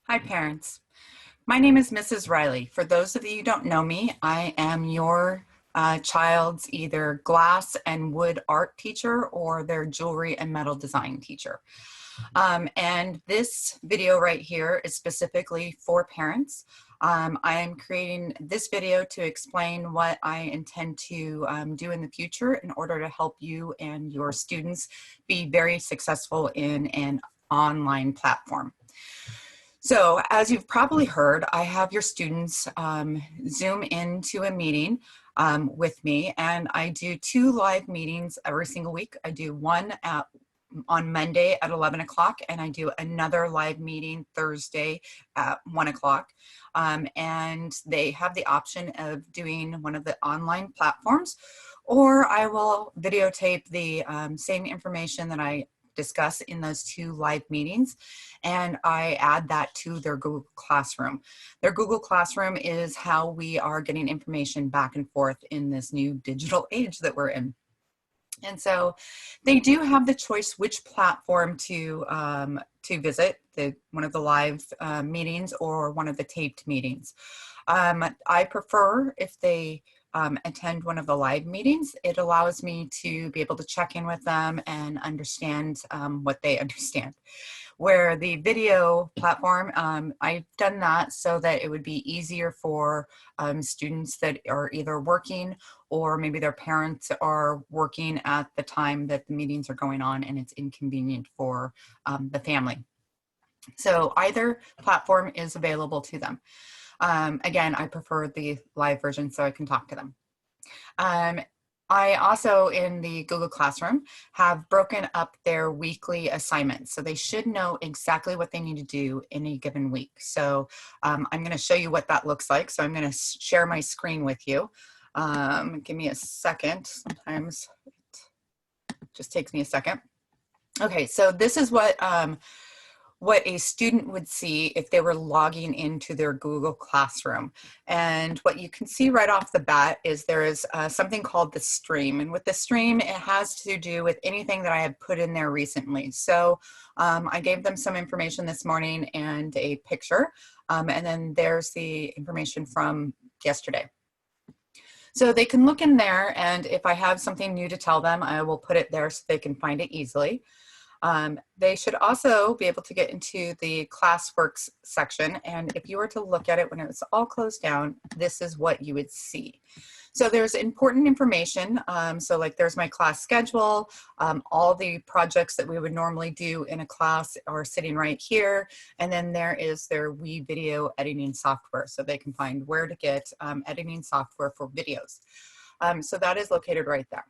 Hi, parents. My name is Mrs. Riley. For those of you who don't know me, I am your child's either glass and wood art teacher or their jewelry and metal design teacher. And this video right here is specifically for parents. I am creating this video to explain what I intend to do in the future in order to help you and your students be very successful in an online platform. So as you've probably heard, I have your students Zoom into a meeting with me, and I do 2 live meetings every single week. I do one on Monday at 11 o'clock, and I do another live meeting Thursday at 1 o'clock. And they have the option of doing one of the online platforms, or I will videotape the same information that I discuss in those 2 live meetings, and I add that to their Google Classroom. Their Google Classroom is how we are getting information back and forth in this new digital age that we're in. And so they do have the choice which platform to visit, one of the live meetings or one of the taped meetings. I prefer if they attend one of the live meetings. It allows me to be able to check in with them and understand what they understand. Where the video platform, I've done that so that it would be easier for students that are either working or maybe their parents are working at the time that the meetings are going on and it's inconvenient for the family. So either platform is available to them. Again, I prefer the live version so I can talk to them. I also, in the Google Classroom, have broken up their weekly assignments. So they should know exactly what they need to do in a given week. So I'm going to show you what that looks like. So I'm going to share my screen with you. Give me a second. Sometimes it just takes me a second. Okay, so this is what a student would see if they were logging into their Google Classroom. And what you can see right off the bat is there is something called the stream. And with the stream, it has to do with anything that I have put in there recently. So I gave them some information this morning and a picture. And then there's the information from yesterday. So they can look in there, and if I have something new to tell them, I will put it there so they can find it easily. They should also be able to get into the classworks section, and if you were to look at it when it was all closed down, this is what you would see. So there's important information. So like there's my class schedule. All the projects that we would normally do in a class are sitting right here. And then there is their WeVideo editing software. So they can find where to get editing software for videos. So that is located right there.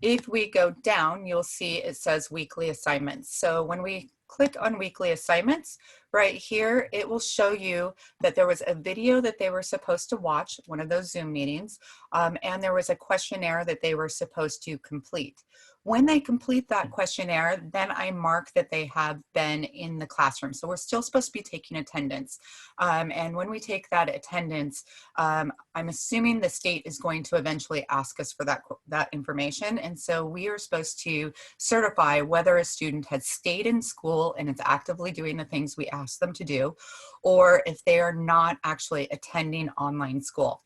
If we go down, you'll see it says weekly assignments. So when we click on weekly assignments, right here, it will show you that there was a video that they were supposed to watch, one of those Zoom meetings, and there was a questionnaire that they were supposed to complete. When they complete that questionnaire, then I mark that they have been in the classroom. So we're still supposed to be taking attendance. And when we take that attendance, I'm assuming the state is going to eventually ask us for that information. And so we are supposed to certify whether a student has stayed in school and is actively doing the things we asked them to do, or if they are not actually attending online school.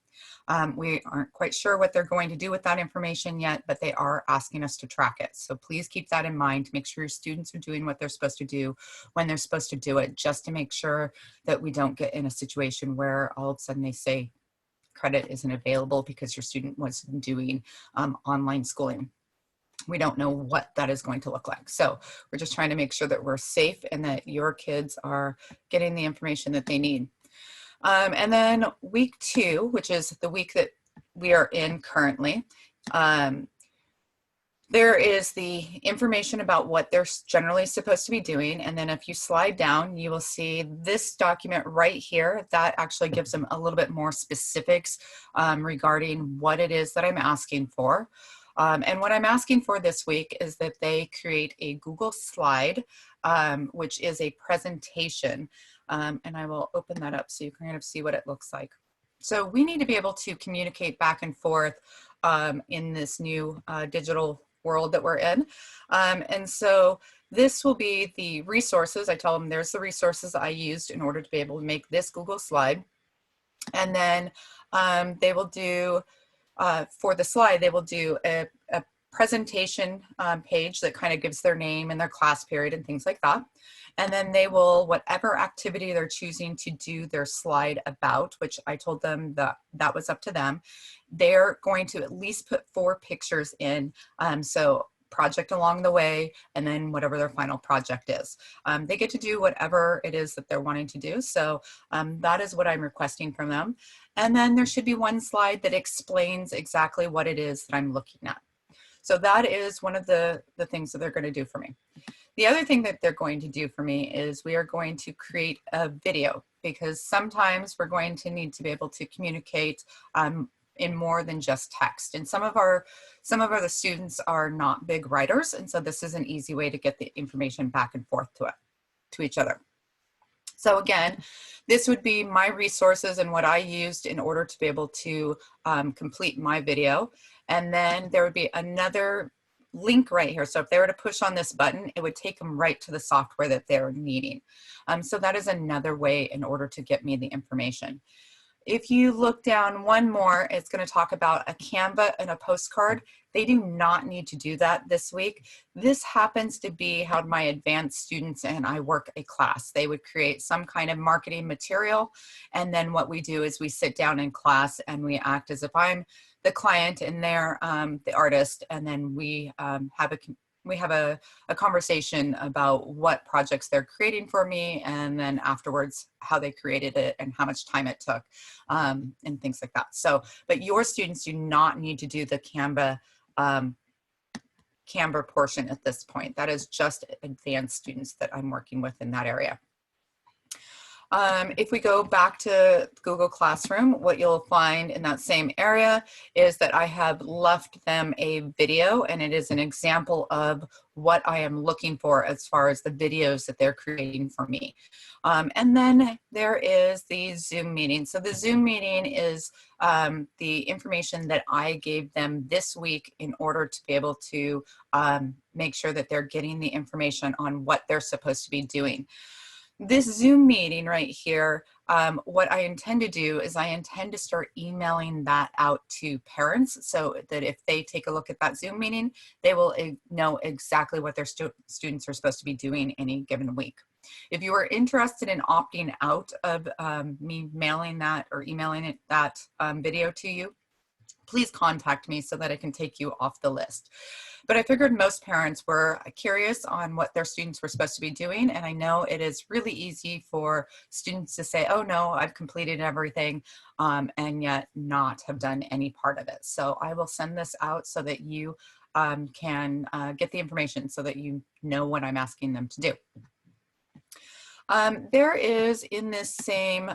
We aren't quite sure what they're going to do with that information yet, but they are asking us to track it. So please keep that in mind. Make sure your students are doing what they're supposed to do when they're supposed to do it, just to make sure that we don't get in a situation where all of a sudden they say credit isn't available because your student wasn't doing online schooling. We don't know what that is going to look like. So we're just trying to make sure that we're safe and that your kids are getting the information that they need. And then week 2, which is the week that we are in currently, there is the information about what they're generally supposed to be doing. And then if you slide down, you will see this document right here that actually gives them a little bit more specifics regarding what it is that I'm asking for. And what I'm asking for this week is that they create a Google slide, which is a presentation. And I will open that up so you can kind of see what it looks like. So we need to be able to communicate back and forth in this new digital world that we're in. And so This will be the resources. I tell them there's the resources I used in order to be able to make this Google slide. And then they will do, for the slide, they will do a presentation page that kind of gives their name and their class period and things like that. And then they will, whatever activity they're choosing to do their slide about, which I told them that that was up to them, they're going to at least put 4 pictures in. So project along the way, and then whatever their final project is. They get to do whatever it is that they're wanting to do. So that is what I'm requesting from them. And then there should be one slide that explains exactly what it is that I'm looking at. So that is one of the things that they're going to do for me. The other thing that they're going to do for me is we are going to create a video, because sometimes we're going to need to be able to communicate in more than just text. And some of our students are not big writers, and so this is an easy way to get the information back and forth to each other. So again, this would be my resources and what I used in order to be able to complete my video. And then there would be another link right here. So if they were to push on this button, it would take them right to the software that they're needing. So that is another way in order to get me the information. If you look down one more, it's going to talk about a Canva and a postcard. They do not need to do that this week. This happens to be how my advanced students and I work a class. They would create some kind of marketing material, and then what we do is we sit down in class and we act as if I'm the client and they're the artist, and then we have a conversation about what projects they're creating for me, and then afterwards how they created it and how much time it took, and things like that. So, but your students do not need to do the Canva portion at this point. That is just advanced students that I'm working with in that area. If we go back to Google Classroom, what you'll find in that same area is that I have left them a video, and it is an example of what I am looking for as far as the videos that they're creating for me. And then there is the Zoom meeting. So the Zoom meeting is the information that I gave them this week in order to be able to make sure that they're getting the information on what they're supposed to be doing. This Zoom meeting right here, what I intend to do is I intend to start emailing that out to parents, so that if they take a look at that Zoom meeting, they will know exactly what their students are supposed to be doing any given week. If you are interested in opting out of me mailing that or emailing that video to you, please contact me so that I can take you off the list. But I figured most parents were curious on what their students were supposed to be doing, and I know it is really easy for students to say, oh no, I've completed everything, and yet not have done any part of it. So I will send this out so that you can get the information so that you know what I'm asking them to do. There is in this same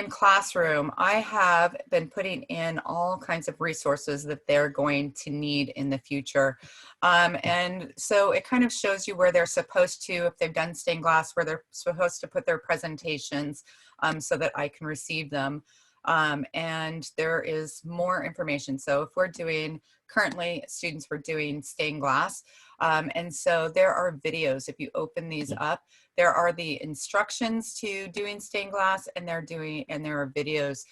classroom, I have been putting in all kinds of resources that they're going to need in the future. And so it kind of shows you where they're supposed to, if they've done stained glass, where they're supposed to put their presentations so that I can receive them. And there is more information. So if we're doing, currently students were doing stained glass. And so there are videos. If you open these up, there are the instructions to doing stained glass, and there are videos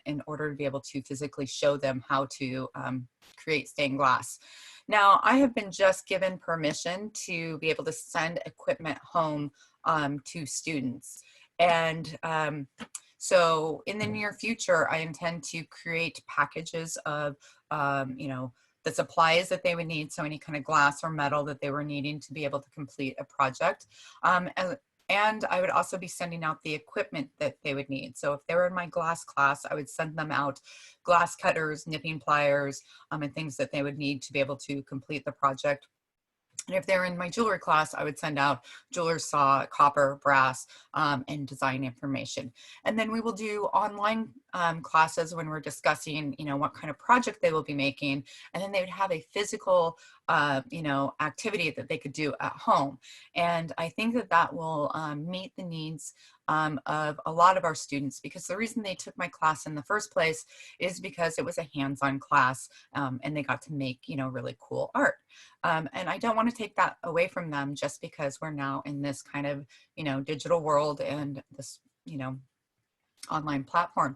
in order to be able to physically show them how to create stained glass. Now, I have been just given permission to be able to send equipment home to students. And so in the near future, I intend to create packages of, the supplies that they would need, so any kind of glass or metal that they were needing to be able to complete a project. And I would also be sending out the equipment that they would need. So if they were in my glass class, I would send them out glass cutters, nipping pliers, and things that they would need to be able to complete the project. And if they're in my jewelry class, I would send out jeweler's saw, copper, brass, and design information. And then we will do online classes when we're discussing, you know, what kind of project they will be making. And then they would have a physical, you know, activity that they could do at home. And I think that that will meet the needs of a lot of our students, because the reason they took my class in the first place is because it was a hands-on class, and they got to make, you know, really cool art. And I don't want to take that away from them just because we're now in this kind of, you know, digital world and this, you know, online platform.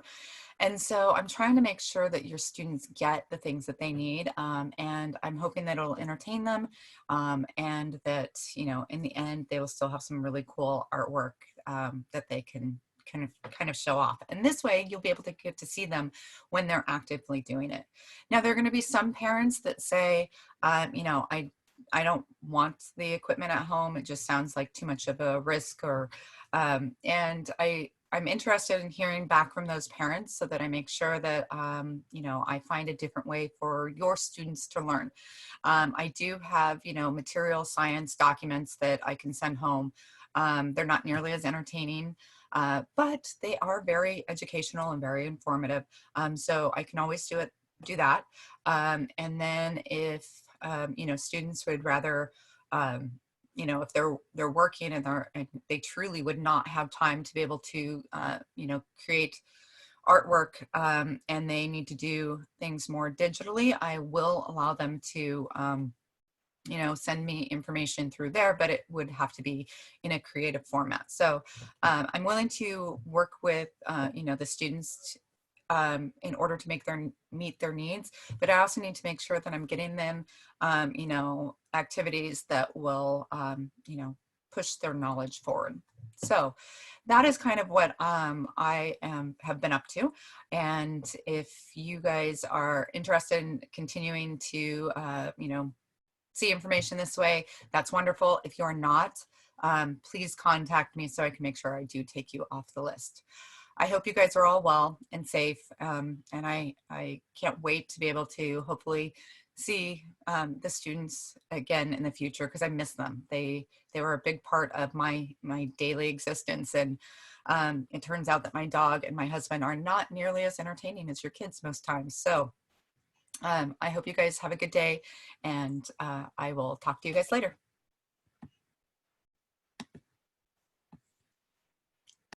And so I'm trying to make sure that your students get the things that they need. And I'm hoping that it'll entertain them, and that, you know, in the end, they will still have some really cool artwork that they can kind of show off. And this way you'll be able to get to see them when they're actively doing it. Now, there are going to be some parents that say, you know, I don't want the equipment at home. It just sounds like too much of a risk, or, and I'm interested in hearing back from those parents so that I make sure that, you know, I find a different way for your students to learn. I do have, you know, material science documents that I can send home. They're not nearly as entertaining, but they are very educational and very informative. So I can always do that. And then if, you know, students would rather, you know, if they're working and they truly would not have time to be able to, you know, create artwork, and they need to do things more digitally, I will allow them to, you know, send me information through there, but it would have to be in a creative format. So I'm willing to work with, you know, the students in order to meet their needs, but I also need to make sure that I'm getting them, you know, activities that will, you know, push their knowledge forward. So that is kind of what I have been up to. And if you guys are interested in continuing to, you know, see information this way, that's wonderful. If you're not, please contact me so I can make sure I do take you off the list. I hope you guys are all well and safe, and I can't wait to be able to hopefully see the students again in the future, because I miss them. They were a big part of my daily existence, and it turns out that my dog and my husband are not nearly as entertaining as your kids most times. So I hope you guys have a good day, and I will talk to you guys later.